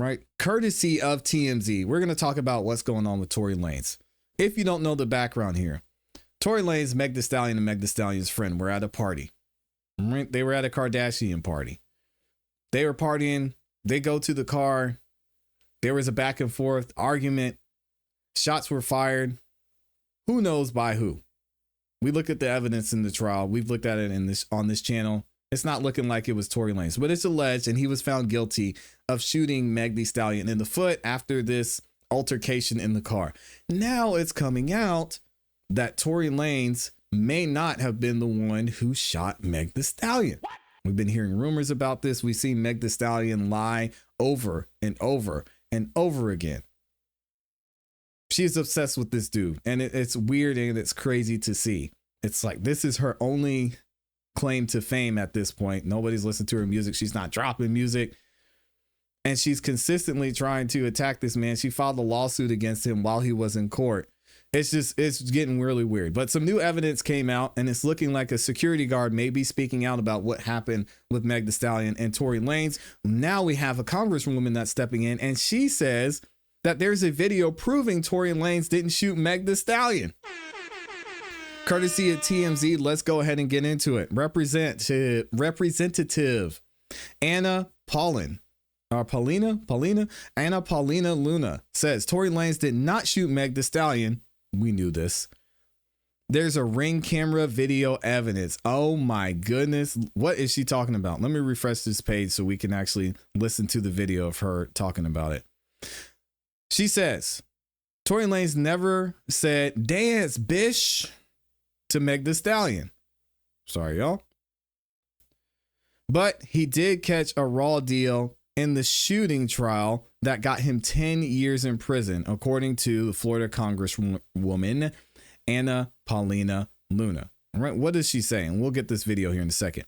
right? Courtesy of TMZ, we're going to talk about what's going on with Tory Lanez. If you don't know the background here, Tory Lanez, Meg Thee Stallion, and Meg Thee Stallion's friend were at a party. Right? They were at a Kardashian party. They were partying. They go to the car. There was a back and forth argument. Shots were fired. Who knows by who? We look at the evidence in the trial. We've looked at it on this channel. It's not looking like it was Tory Lanez, but it's alleged, and he was found guilty of shooting Meg Thee Stallion in the foot after this altercation in the car. Now it's coming out that Tory Lanez may not have been the one who shot Meg Thee Stallion. What? We've been hearing rumors about this. We've seen Meg Thee Stallion lie over and over and over again. She's obsessed with this dude, and it's weird and it's crazy to see. It's like this is her only claim to fame at this point. Nobody's listened to her music. She's not dropping music, and she's consistently trying to attack this man. She filed a lawsuit against him while he was in court. It's getting really weird. But some new evidence came out, and it's looking like a security guard may be speaking out about what happened with Meg Thee Stallion and Tory Lanez. Now we have a congresswoman that's stepping in, and she says that there's a video proving Tory Lanez didn't shoot Meg Thee Stallion. Courtesy of TMZ, let's go ahead and get into it. Representative Anna Paulina Luna says Tory Lanez did not shoot Meg Thee Stallion. We knew this. There's a Ring camera video evidence. Oh my goodness. What is she talking about? Let me refresh this page so we can actually listen to the video of her talking about it. She says, Tory Lanez never said, dance, bish, to Meg Thee Stallion. Sorry, y'all. But he did catch a raw deal in the shooting trial that got him 10 years in prison, according to the Florida Congresswoman, Anna Paulina Luna. All right, what is she saying? We'll get this video here in a second.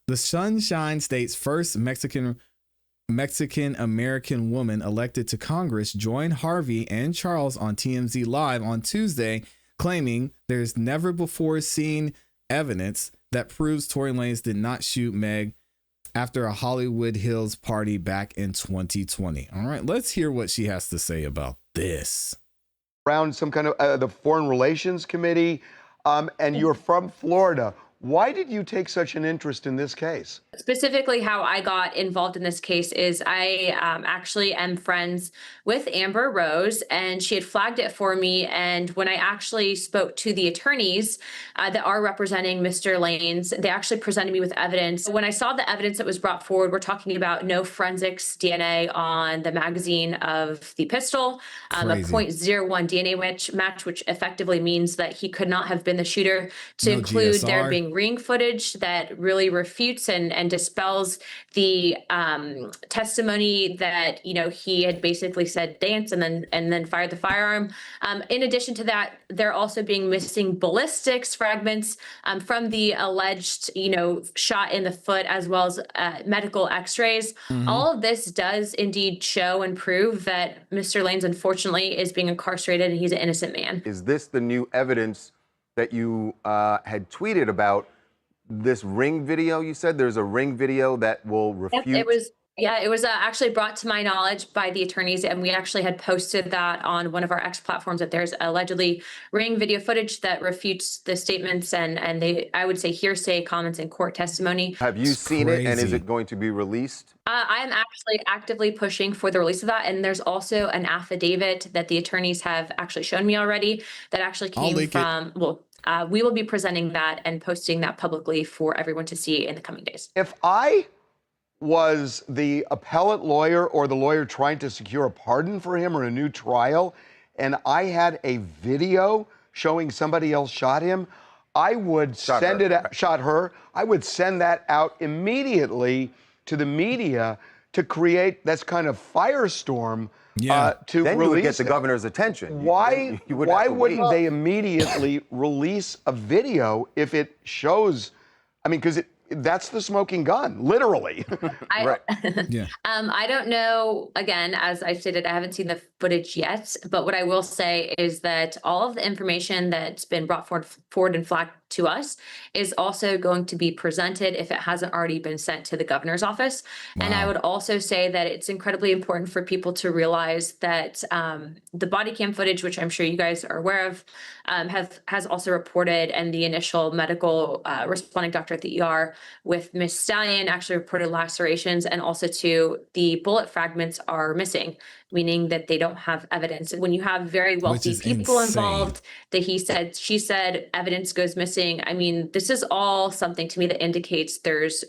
The Sunshine State's first Mexican-American woman elected to Congress joined Harvey and Charles on TMZ Live on Tuesday, claiming there's never before seen evidence that proves Tory Lanez did not shoot Meg after a Hollywood Hills party back in 2020. All right, let's hear what she has to say about this. Around some kind of the Foreign Relations Committee, and you're from Florida. Why did you take such an interest in this case? Specifically, how I got involved in this case is I actually am friends with Amber Rose, and she had flagged it for me. And when I actually spoke to the attorneys that are representing Mr. Lanez, they actually presented me with evidence. When I saw the evidence that was brought forward, we're talking about no forensics DNA on the magazine of the pistol, a 0.01 DNA match, which effectively means that he could not have been the shooter, to include GSR. There being ring footage that really refutes and dispels the testimony that, you know, he had basically said dance and then fired the firearm. In addition to that, there also being missing ballistics fragments from the alleged, you know, shot in the foot, as well as medical x-rays. All of this does indeed show and prove that Mr. Lanez, unfortunately, is being incarcerated and he's an innocent man. Is this the new evidence that you had tweeted about? This Ring video, you said there's a Ring video that will refute? Yep, it was actually brought to my knowledge by the attorneys, and we actually had posted that on one of our X platforms, that there's allegedly Ring video footage that refutes the statements and they, I would say, hearsay comments in court testimony. Have you seen it, and is it going to be released? I'm actually actively pushing for the release of that, and there's also an affidavit that the attorneys have actually shown me already that actually came from, we will be presenting that and posting that publicly for everyone to see in the coming days. If I was the appellate lawyer or the lawyer trying to secure a pardon for him or a new trial, and I had a video showing somebody else shot him, I would I would send that out immediately to the media to create this kind of firestorm. To then release, you would get the governor's attention. Why wouldn't they immediately release a video if it shows? I mean, because that's the smoking gun, literally. Right. I don't know. Again, as I stated, I haven't seen the footage yet. But what I will say is that all of the information that's been brought forward and flagged to us is also going to be presented if it hasn't already been sent to the governor's office. Wow. And I would also say that it's incredibly important for people to realize that the body cam footage, which I'm sure you guys are aware of, has also reported, and the initial medical responding doctor at the ER with Miss Stallion actually reported lacerations, and also too, the bullet fragments are missing, meaning that they don't have evidence. When you have very wealthy people involved, the he said, she said, evidence goes missing. I mean, this is all something to me that indicates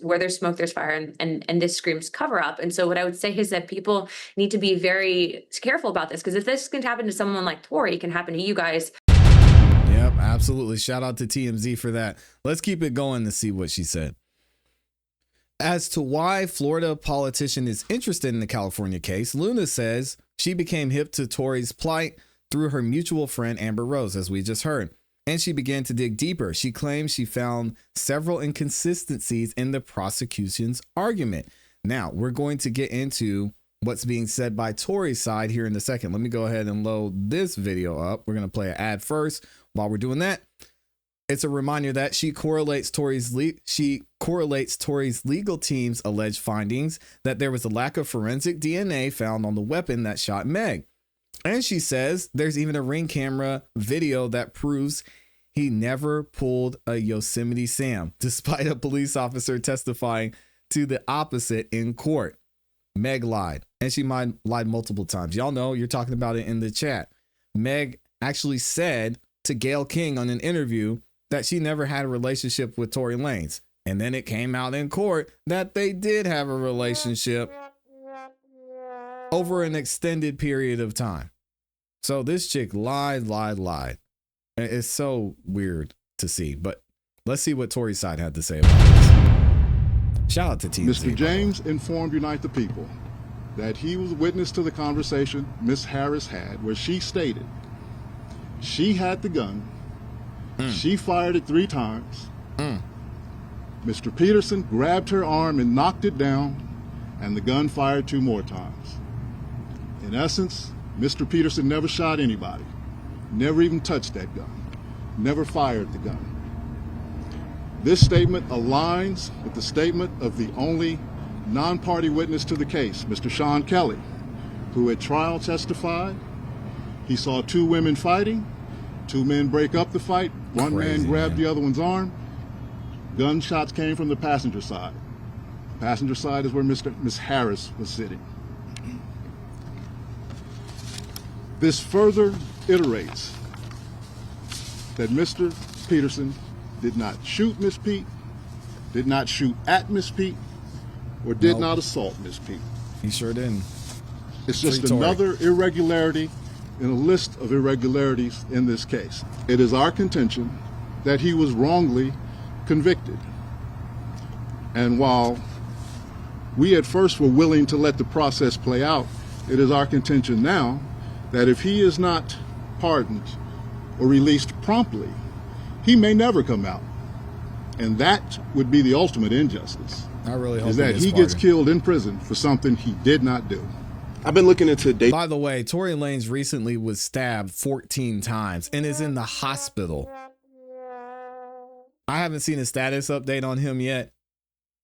where there's smoke, there's fire, and this screams cover up. And so what I would say is that people need to be very careful about this, because if this can happen to someone like Tory, it can happen to you guys. Yep, absolutely. Shout out to TMZ for that. Let's keep it going to see what she said. As to why Florida politician is interested in the California case, Luna says she became hip to Tory's plight through her mutual friend Amber Rose, as we just heard, and she began to dig deeper. She claims she found several inconsistencies in the prosecution's argument. Now, we're going to get into what's being said by Tory's side here in a second. Let me go ahead and load this video up. We're going to play an ad first. While we're doing that, it's a reminder that she correlates Tory's legal team's alleged findings that there was a lack of forensic DNA found on the weapon that shot Meg. And she says there's even a Ring camera video that proves he never pulled a Yosemite Sam, despite a police officer testifying to the opposite in court. Meg lied, and she lied multiple times. Y'all know, you're talking about it in the chat. Meg actually said to Gayle King on an interview that she never had a relationship with Tory Lanez. And then it came out in court that they did have a relationship over an extended period of time. So this chick lied. It's so weird to see, but let's see what Tory's side had to say about this. Shout out to TMZ. Mr. James informed Unite the People that he was witness to the conversation Ms. Harris had, where she stated she had the gun, she fired it 3 times, Mr. Peterson grabbed her arm and knocked it down, and the gun fired 2 more times. In essence, Mr. Peterson never shot anybody, never even touched that gun, never fired the gun. This statement aligns with the statement of the only non-party witness to the case, Mr. Sean Kelly, who at trial testified he saw 2 women fighting, 2 men break up the fight, one man grabbed the other one's arm. Gunshots came from the passenger side. The passenger side is where Miss Harris was sitting. This further iterates that Mr. Peterson did not shoot Miss Pete, did not shoot at Miss Pete, or did not assault Miss Pete. He sure didn't. It's just another irregularity in a list of irregularities in this case. It is our contention that he was wrongly convicted. And while we at first were willing to let the process play out, it is our contention now that if he is not pardoned or released promptly, he may never come out. And that would be the ultimate injustice. I really hope is that he gets killed in prison for something he did not do. I've been looking into date. By the way, Tory Lanez recently was stabbed 14 times and is in the hospital. I haven't seen a status update on him yet,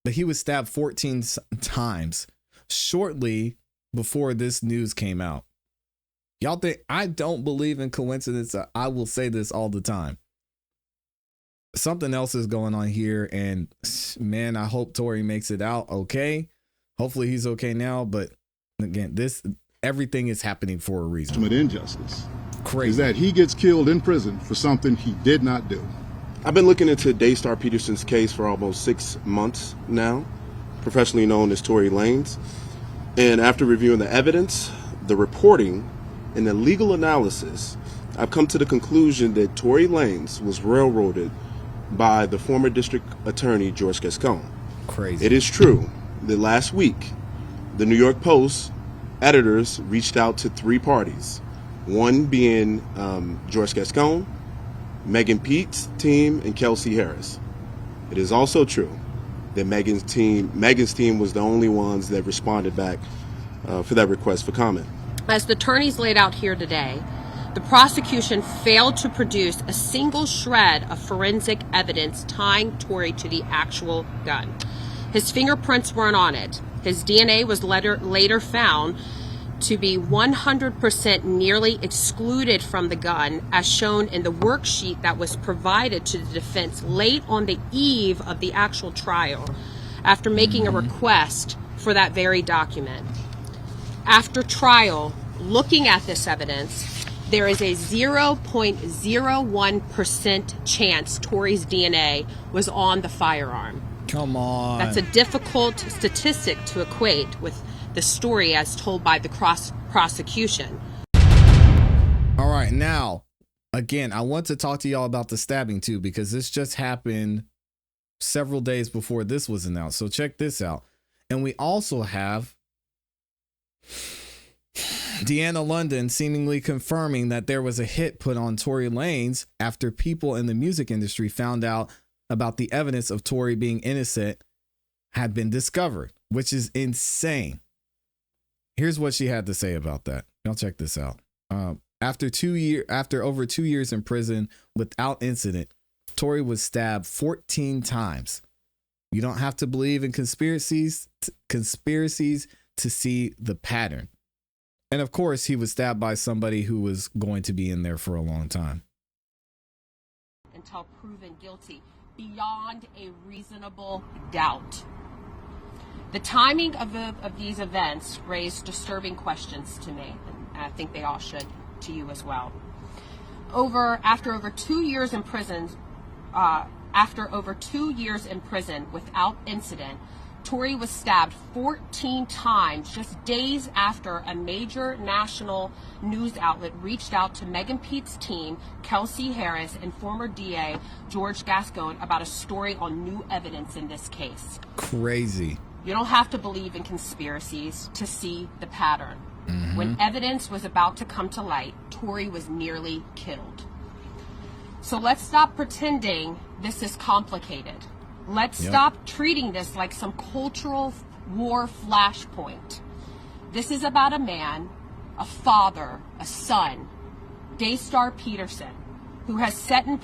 but he was stabbed 14 times shortly before this news came out. Y'all think I don't believe in coincidence? I will say this all the time. Something else is going on here, and man, I hope Tory makes it out okay. Hopefully he's okay now, but again, everything is happening for a reason. Ultimate injustice. Crazy. Is that he gets killed in prison for something he did not do. I've been looking into Daystar Peterson's case for almost 6 months now, professionally known as Tory Lanez. And after reviewing the evidence, the reporting, and the legal analysis, I've come to the conclusion that Tory Lanez was railroaded by the former district attorney, George Gascon. Crazy. It is true that last week, the New York Post editors reached out to 3 parties, one being George Gascon, Megan Pete's team, and Kelsey Harris. It is also true that Megan's team was the only ones that responded back for that request for comment. As the attorneys laid out here today, The prosecution failed to produce a single shred of forensic evidence tying Tory to the actual gun. His fingerprints weren't on it. His DNA was later found to be 100% nearly excluded from the gun, as shown in the worksheet that was provided to the defense late on the eve of the actual trial, after making a request for that very document. After trial, looking at this evidence, there is a 0.01% chance Tory's DNA was on the firearm. Come on. That's a difficult statistic to equate with the story as told by the prosecution. All right, now, again, I want to talk to y'all about the stabbing too, because this just happened several days before this was announced. So check this out. And we also have Deanna London seemingly confirming that there was a hit put on Tory Lanez after people in the music industry found out about the evidence of Tory being innocent had been discovered, which is insane. Here's what she had to say about that. Y'all check this out. After over 2 years in prison without incident, Tory was stabbed 14 times. You don't have to believe in conspiracies to see the pattern. And of course, he was stabbed by somebody who was going to be in there for a long time. Until proven guilty, beyond a reasonable doubt. The timing of these events raised disturbing questions to me, and I think they all should to you as well. After over 2 years in prison without incident, Tory was stabbed 14 times just days after a major national news outlet reached out to Megan Pete's team, Kelsey Harris, and former DA George Gascon about a story on new evidence in this case. Crazy. You don't have to believe in conspiracies to see the pattern. When evidence was about to come to light, Tory was nearly killed. So let's stop pretending this is complicated. Let's stop treating this like some cultural war flashpoint. This is about a man, a father, a son, Daystar Peterson, who has sat in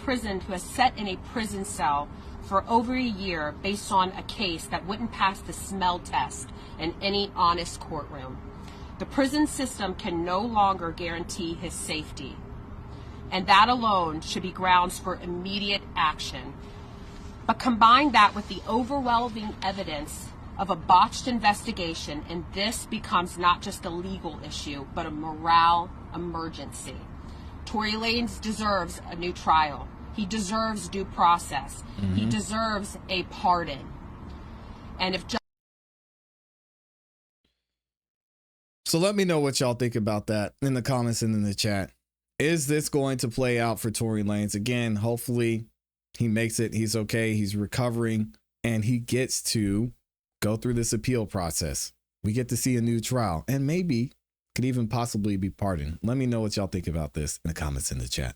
a prison cell for over a year based on a case that wouldn't pass the smell test in any honest courtroom. The prison system can no longer guarantee his safety, and that alone should be grounds for immediate action. But combine that with the overwhelming evidence of a botched investigation, and this becomes not just a legal issue, but a morale emergency. Tory Lanez deserves a new trial. He deserves due process. He deserves a pardon. And if So let me know what y'all think about that in the comments and in the chat. Is this going to play out for Tory Lanez? Again, hopefully he makes it. He's okay. He's recovering and he gets to go through this appeal process. We get to see a new trial and maybe could even possibly be pardoned. Let me know what y'all think about this in the comments in the chat.